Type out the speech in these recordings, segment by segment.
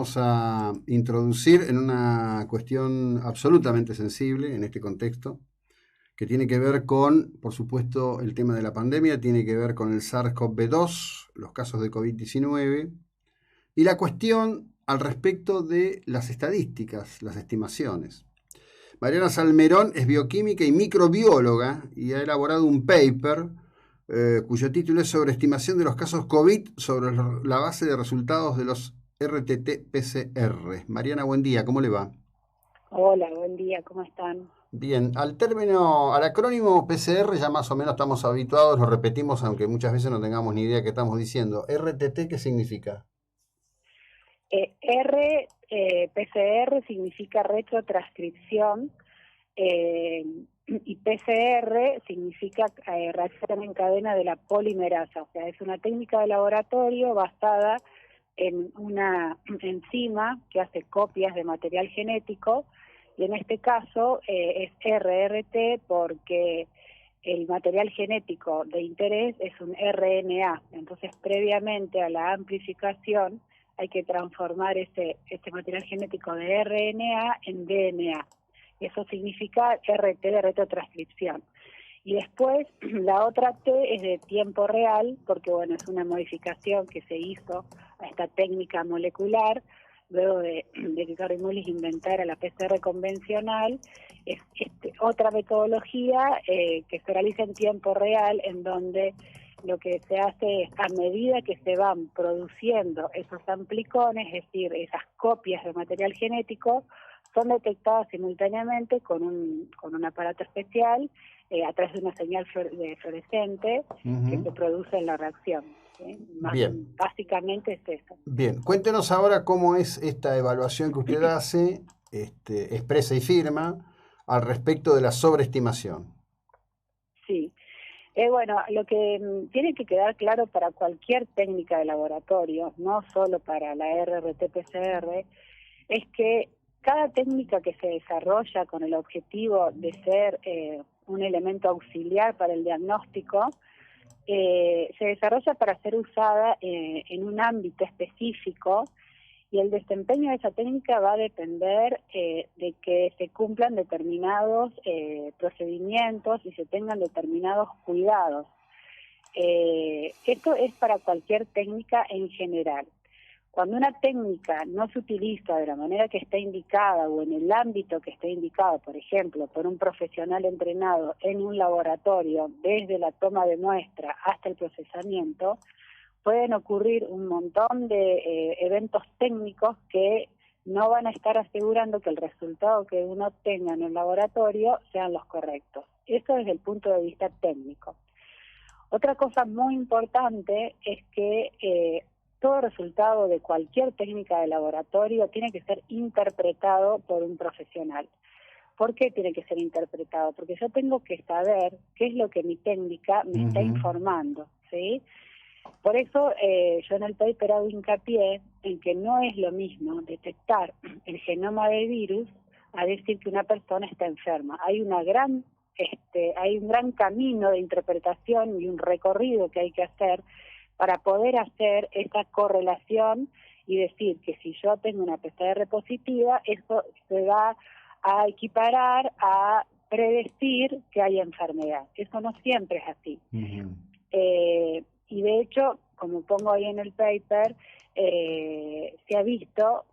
vamos a introducir en una cuestión absolutamente sensible en este contexto, que tiene que ver con, por supuesto, el tema de la pandemia, tiene que ver con el SARS-CoV-2, los casos de COVID-19, y la cuestión al respecto de las estadísticas, las estimaciones. Mariana Salmerón es bioquímica y microbióloga y ha elaborado un paper cuyo título es sobre estimación de los casos COVID sobre la base de resultados de los RTT-PCR. Mariana, buen día, ¿cómo le va? Hola, buen día, ¿cómo están? Bien, al acrónimo PCR ya más o menos estamos habituados, lo repetimos aunque muchas veces no tengamos ni idea qué estamos diciendo. ¿RTT qué significa? PCR significa retrotranscripción y PCR significa reacción en cadena de la polimerasa, o sea, es una técnica de laboratorio basada en una enzima que hace copias de material genético, y en este caso es RRT porque el material genético de interés es un RNA, entonces previamente a la amplificación hay que transformar este material genético de RNA en DNA. Eso significa RT de retrotranscripción. Y después la otra T es de tiempo real, porque bueno, es una modificación que se hizo a esta técnica molecular, luego de que Carrie Mullis inventara la PCR convencional. Es otra metodología que se realiza en tiempo real, en donde lo que se hace es, a medida que se van produciendo esos amplicones, es decir, esas copias de material genético, son detectadas simultáneamente con un aparato especial a través de una señal fluorescente que se produce en la reacción. ¿Sí? Bien, Básicamente es eso. bien. Cuéntenos ahora cómo es esta evaluación que usted hace, expresa y firma, al respecto de la sobreestimación. Sí. Bueno, lo que tiene que quedar claro para cualquier técnica de laboratorio, no solo para la RRT-PCR, es que cada técnica que se desarrolla con el objetivo de ser un elemento auxiliar para el diagnóstico, se desarrolla para ser usada en un ámbito específico, y el desempeño de esa técnica va a depender de que se cumplan determinados procedimientos y se tengan determinados cuidados. Esto es para cualquier técnica en general. Cuando una técnica no se utiliza de la manera que está indicada o en el ámbito que está indicado, por ejemplo, por un profesional entrenado en un laboratorio, desde la toma de muestra hasta el procesamiento, pueden ocurrir un montón de eventos técnicos que no van a estar asegurando que el resultado que uno tenga en el laboratorio sean los correctos. Eso desde el punto de vista técnico. Otra cosa muy importante es que todo resultado de cualquier técnica de laboratorio tiene que ser interpretado por un profesional. ¿Por qué tiene que ser interpretado? Porque yo tengo que saber qué es lo que mi técnica me está informando, ¿sí? Por eso yo en el paper hago hincapié en que no es lo mismo detectar el genoma del virus a decir que una persona está enferma. Hay un gran camino de interpretación y un recorrido que hay que hacer para poder hacer esa correlación y decir que si yo tengo una PCR positiva, eso se va a equiparar a predecir que hay enfermedad. Eso no siempre es así. Y de hecho, como pongo ahí en el paper, se ha visto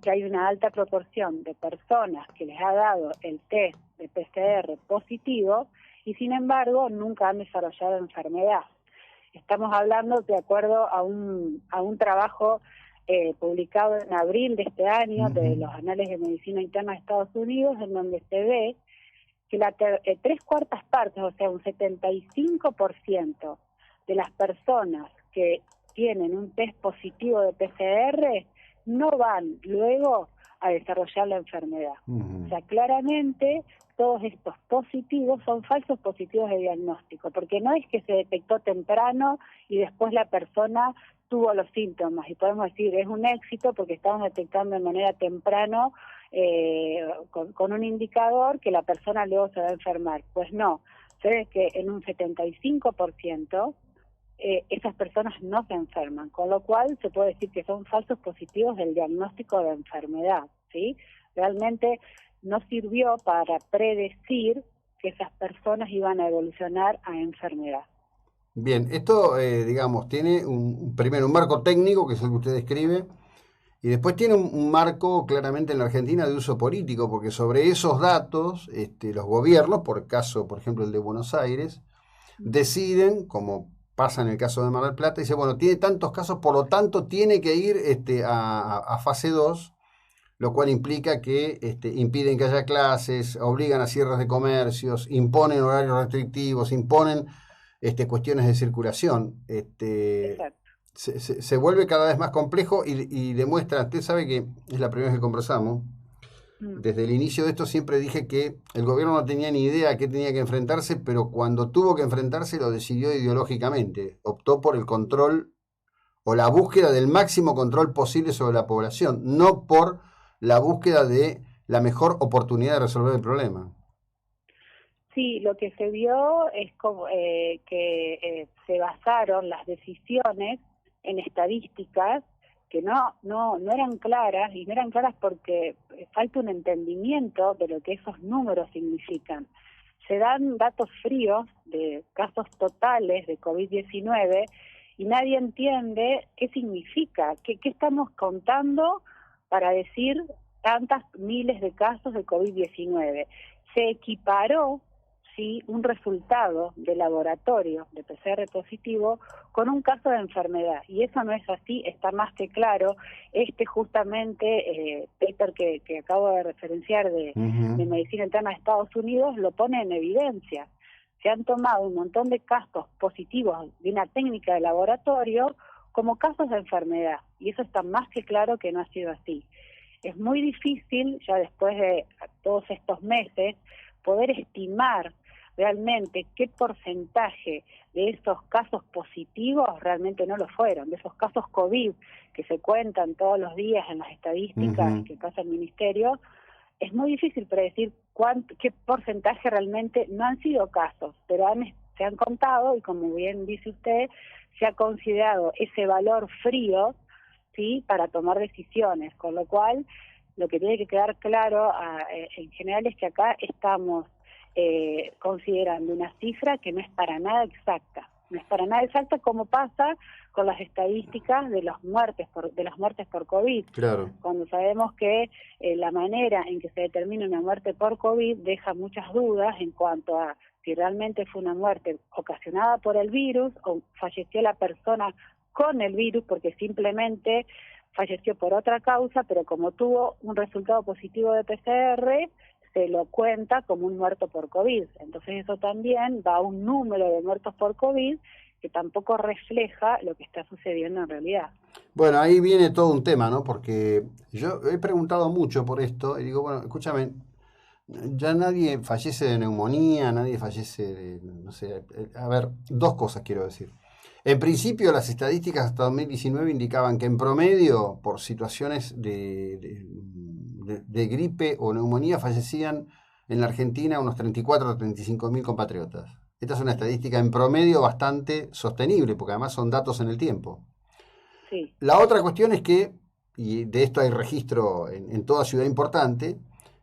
que hay una alta proporción de personas que les ha dado el test de PCR positivo y sin embargo nunca han desarrollado enfermedad. Estamos hablando de acuerdo a un trabajo publicado en abril de este año de los Anales de Medicina Interna de Estados Unidos, en donde se ve que tres cuartas partes, o sea, un 75% de las personas que tienen un test positivo de PCR no van luego a desarrollar la enfermedad. O sea, claramente todos estos positivos son falsos positivos de diagnóstico, porque no es que se detectó temprano y después la persona tuvo los síntomas, y podemos decir es un éxito porque estamos detectando de manera temprano con un indicador que la persona luego se va a enfermar. Pues no, se ve que en un 75% esas personas no se enferman, con lo cual se puede decir que son falsos positivos del diagnóstico de enfermedad, ¿sí? Realmente no sirvió para predecir que esas personas iban a evolucionar a enfermedad. Bien, esto, digamos, tiene primero un marco técnico, que es el que usted describe, y después tiene un marco claramente en la Argentina de uso político, porque sobre esos datos, los gobiernos, por caso, por ejemplo, el de Buenos Aires, deciden, como pasa en el caso de Mar del Plata, dice, bueno, tiene tantos casos, por lo tanto tiene que ir a fase 2, lo cual implica que impiden que haya clases, obligan a cierres de comercios, imponen horarios restrictivos, imponen cuestiones de circulación. Exacto. Se vuelve cada vez más complejo y demuestra, usted sabe que es la primera vez que conversamos, desde el inicio de esto siempre dije que el gobierno no tenía ni idea a qué tenía que enfrentarse, pero cuando tuvo que enfrentarse lo decidió ideológicamente, optó por el control o la búsqueda del máximo control posible sobre la población, no por la búsqueda de la mejor oportunidad de resolver el problema. Sí, lo que se vio es como, que se basaron las decisiones en estadísticas que no eran claras, y no eran claras porque falta un entendimiento de lo que esos números significan. Se dan datos fríos de casos totales de COVID-19 y nadie entiende qué significa, qué estamos contando para decir tantas miles de casos de COVID-19. Se equiparó, sí, un resultado de laboratorio de PCR positivo con un caso de enfermedad, y eso no es así, está más que claro. Justamente paper que acabo de referenciar de Medicina Interna de Estados Unidos lo pone en evidencia. Se han tomado un montón de casos positivos de una técnica de laboratorio como casos de enfermedad, y eso está más que claro que no ha sido así. Es muy difícil, ya después de todos estos meses, poder estimar realmente qué porcentaje de esos casos positivos realmente no lo fueron, de esos casos COVID que se cuentan todos los días en las estadísticas que pasa el Ministerio. Es muy difícil predecir qué porcentaje realmente no han sido casos, pero se han contado, y como bien dice usted, se ha considerado ese valor frío, ¿sí?, para tomar decisiones, con lo cual lo que tiene que quedar claro en general es que acá estamos considerando una cifra que no es para nada exacta. No es para nada exacta, como pasa con las estadísticas de las muertes por COVID. Claro. Cuando sabemos que la manera en que se determina una muerte por COVID deja muchas dudas en cuanto a si realmente fue una muerte ocasionada por el virus o falleció la persona con el virus porque simplemente falleció por otra causa, pero como tuvo un resultado positivo de PCR, se lo cuenta como un muerto por COVID. Entonces eso también va a un número de muertos por COVID que tampoco refleja lo que está sucediendo en realidad. Bueno, ahí viene todo un tema, ¿no? Porque yo he preguntado mucho por esto y digo, bueno, escúchame, ya nadie fallece de neumonía, nadie fallece de, no sé, a ver, dos cosas quiero decir. En principio, las estadísticas hasta 2019 indicaban que en promedio, por situaciones de gripe o neumonía, fallecían en la Argentina unos 34 o 35 mil compatriotas. Esta es una estadística en promedio bastante sostenible, porque además son datos en el tiempo. Sí. La otra cuestión es que, y de esto hay registro en toda ciudad importante,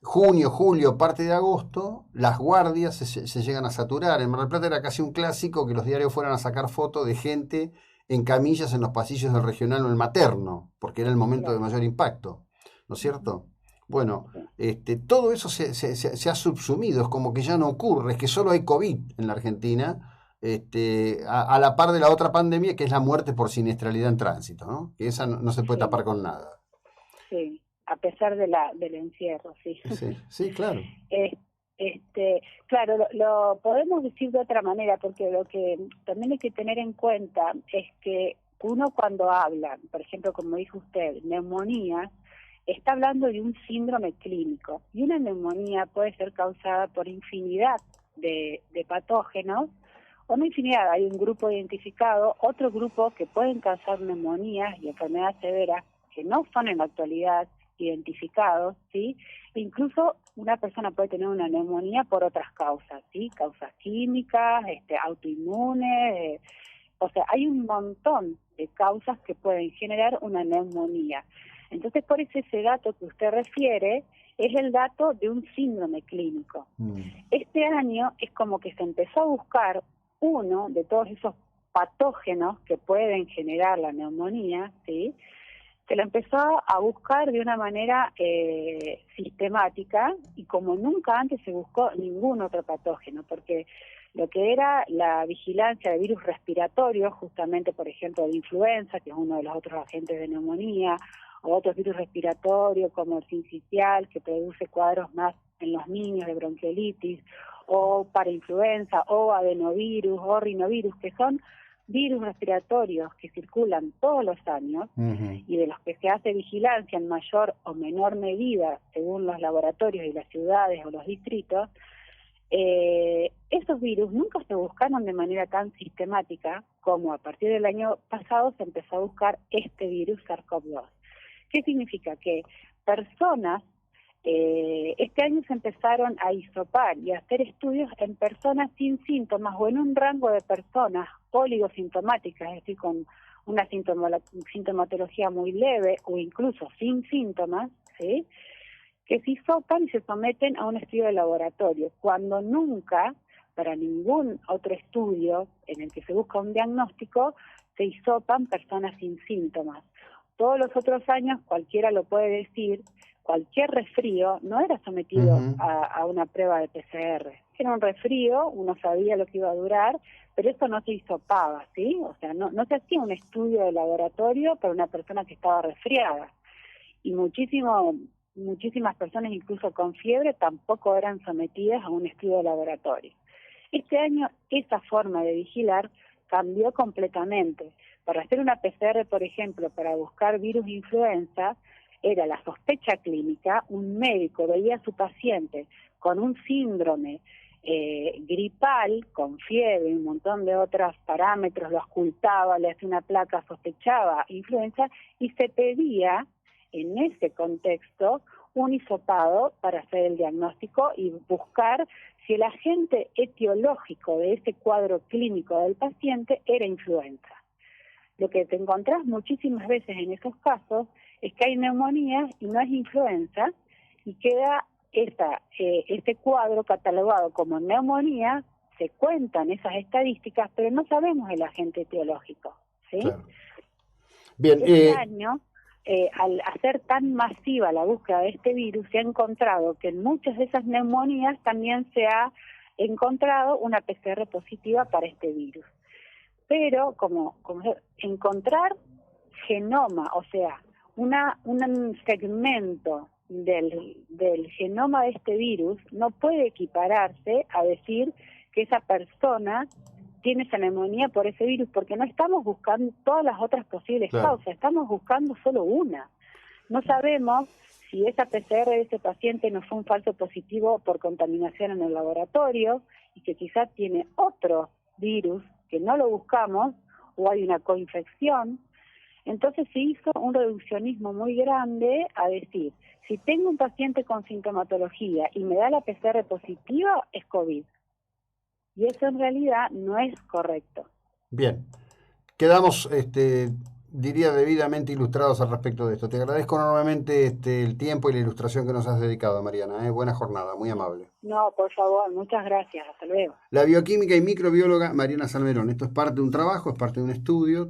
junio, julio, parte de agosto, las guardias se llegan a saturar. En Mar del Plata era casi un clásico que los diarios fueran a sacar fotos de gente en camillas en los pasillos del regional o el materno, porque era el momento de mayor impacto, ¿no es cierto? Bueno, todo eso se ha subsumido, es como que ya no ocurre, es que solo hay COVID en la Argentina, a la par de la otra pandemia que es la muerte por siniestralidad en tránsito, ¿no? Que esa no se puede tapar con nada. Sí, a pesar del encierro, sí. Sí, claro. Claro, lo podemos decir de otra manera, porque lo que también hay que tener en cuenta es que uno cuando habla, por ejemplo, como dijo usted, neumonía, está hablando de un síndrome clínico, y una neumonía puede ser causada por infinidad de patógenos, o no infinidad, hay un grupo identificado, otro grupo que pueden causar neumonías y enfermedades severas que no son en la actualidad identificados, ¿sí? Incluso una persona puede tener una neumonía por otras causas, ¿sí? Causas químicas, autoinmunes, O sea, hay un montón de causas que pueden generar una neumonía. Entonces, por eso ese dato que usted refiere es el dato de un síndrome clínico. Este año es como que se empezó a buscar uno de todos esos patógenos que pueden generar la neumonía, ¿sí? Se lo empezó a buscar de una manera sistemática y como nunca antes se buscó ningún otro patógeno, porque lo que era la vigilancia de virus respiratorios, justamente por ejemplo de influenza, que es uno de los otros agentes de neumonía, o otros virus respiratorios como el sincicial, que produce cuadros más en los niños de bronquiolitis, o parainfluenza, o adenovirus, o rinovirus, que son virus respiratorios que circulan todos los años y de los que se hace vigilancia en mayor o menor medida según los laboratorios y las ciudades o los distritos. Esos virus nunca se buscaron de manera tan sistemática como a partir del año pasado se empezó a buscar este virus SARS-CoV-2. ¿Qué significa? Que personas, este año se empezaron a hisopar y a hacer estudios en personas sin síntomas o en un rango de personas oligosintomáticas, es decir, con una sintomatología muy leve o incluso sin síntomas, ¿sí?, que se hisopan y se someten a un estudio de laboratorio, cuando nunca, para ningún otro estudio en el que se busca un diagnóstico, se hisopan personas sin síntomas. Todos los otros años, cualquiera lo puede decir, cualquier resfrío no era sometido a una prueba de PCR. Era un resfrío, uno sabía lo que iba a durar, pero eso no se hisopaba, ¿sí? O sea, no se hacía un estudio de laboratorio para una persona que estaba resfriada. Y muchísimas personas, incluso con fiebre, tampoco eran sometidas a un estudio de laboratorio. Este año esa forma de vigilar cambió completamente. Para hacer una PCR, por ejemplo, para buscar virus influenza, era la sospecha clínica, un médico veía a su paciente con un síndrome gripal, con fiebre y un montón de otros parámetros, lo auscultaba, le hacía una placa, sospechaba influenza y se pedía en ese contexto un hisopado para hacer el diagnóstico y buscar si el agente etiológico de ese cuadro clínico del paciente era influenza. Lo que te encontrás muchísimas veces en esos casos es que hay neumonía y no es influenza y queda este cuadro catalogado como neumonía, se cuentan esas estadísticas, pero no sabemos el agente etiológico, ¿sí? Claro. Bien, este año, al hacer tan masiva la búsqueda de este virus, se ha encontrado que en muchas de esas neumonías también se ha encontrado una PCR positiva para este virus. Pero como encontrar genoma, o sea, un segmento del genoma de este virus no puede equipararse a decir que esa persona tiene esa neumonía por ese virus, porque no estamos buscando todas las otras posibles causas, estamos buscando solo una. No sabemos si esa PCR de ese paciente no fue un falso positivo por contaminación en el laboratorio y que quizás tiene otro virus que no lo buscamos o hay una coinfección. Entonces se hizo un reduccionismo muy grande a decir, si tengo un paciente con sintomatología y me da la PCR positiva, es COVID. Y eso en realidad no es correcto. Bien, quedamos, diría, debidamente ilustrados al respecto de esto. Te agradezco enormemente el tiempo y la ilustración que nos has dedicado, Mariana. Buena jornada, muy amable. No, por favor, muchas gracias. Hasta luego. La bioquímica y microbióloga Mariana Salmerón. Esto es parte de un trabajo, es parte de un estudio